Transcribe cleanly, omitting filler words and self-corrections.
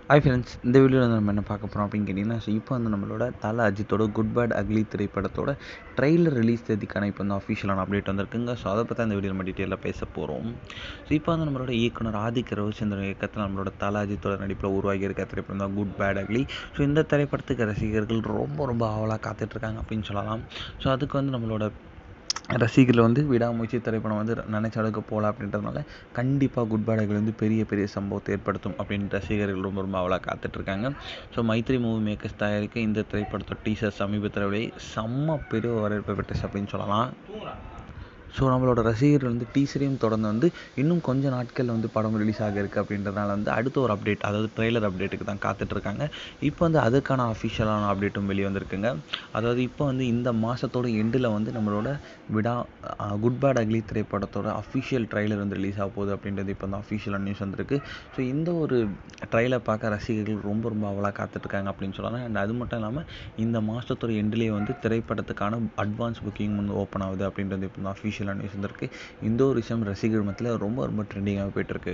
Hi friends, இந்த வீடியோவில் நம்ம என்ன பார்க்க போகிறோம் அப்படின்னு கேட்டிங்கன்னா, இப்போ வந்து நம்மளோட தல அஜித்தோட குட் பேட் அக்லி திரைப்படத்தோட ட்ரெய்லர் ரிலீஸ் தேதிக்கான இப்போ வந்து அஃபிஷியலான அப்டேட் வந்திருக்குங்க. ஸோ அதை பற்றி இந்த வீடியோ நம்ம டீட்டெயிலாக பேச போகிறோம். ஸோ இப்போ வந்து நம்மளோட இயக்குனர் ஆதிக்க ரவிச்சந்திரன் இயக்கத்தில் நம்மளோட தல அஜித்தோட நடிப்பில் உருவாகி இருக்க திரைப்படம் தான் குட் பேட் அக்லி. ஸோ இந்த திரைப்படத்துக்கு ரசிகர்கள் ரொம்ப ஆவலாக காத்துட்ருக்காங்க அப்படின்னு சொல்லலாம். ஸோ அதுக்கு வந்து நம்மளோட ரசிகர்கள் வந்து விடாமுயற்சி திரைப்படம் வந்து நினச்ச அளவுக்கு போகலாம் அப்படின்றதுனால கண்டிப்பாக குட் பேட் வந்து பெரிய சம்பவத்தை ஏற்படுத்தும் அப்படின்னு ரசிகர்கள் ரொம்ப ஆவலாக காத்துட்ருக்காங்க. ஸோ மைத்ரி மூவி மேக்கர்ஸ் தயாரிக்க இந்த திரைப்படத்தோட டீசர் சமீபத்தில் வெளியே செம்ம பெரிய வரவேற்பை பெற்றுச்சு அப்படின்னு சொல்லலாம். ஸோ நம்மளோட ரசிகர்கள் வந்து டீசரையும் தொடர்ந்து வந்து இன்னும் கொஞ்சம் நாட்கள் வந்து படம் ரிலீஸ் ஆக இருக்குது அப்படின்றதுனால வந்து அடுத்த ஒரு அப்டேட், அதாவது ட்ரெய்லர் அப்டேட்டுக்கு தான் காத்துட்ருக்காங்க. இப்போ வந்து அதுக்கான அஃபிஷியலான அப்டேட்டும் வெளியே வந்திருக்குங்க. அதாவது இப்போ வந்து இந்த மாதத்தோட எண்டில் வந்து நம்மளோட குட் பேட் அக்லி திரைப்படத்தோட அஃபிஷியல் ட்ரெய்லர் வந்து ரிலீஸ் ஆக போகுது அப்படின்றது இப்போ வந்து அஃபிஷியலான நியூஸ் வந்திருக்கு. ஸோ இந்த ஒரு ட்ரெய்லர் பார்க்க ரசிகர்கள் ரொம்ப அவலாக காத்துட்ருக்காங்க அப்படின்னு சொல்லலாம். அண்ட் அது மட்டும் இல்லாமல் இந்த மாதத்தோட எண்டிலே வந்து திரைப்படத்துக்கான அட்வான்ஸ் புக்கிங் வந்து ஓப்பன் ஆகுது அப்படின்றது இப்போ வந்து அஃபிஷியலாக நியூஸ் வந்திருக்கு. இந்த ஒரு விஷயம் ரசிகர்கள் மத்தியில் ரொம்ப ட்ரெண்டிங்காக போயிட்டுருக்கு.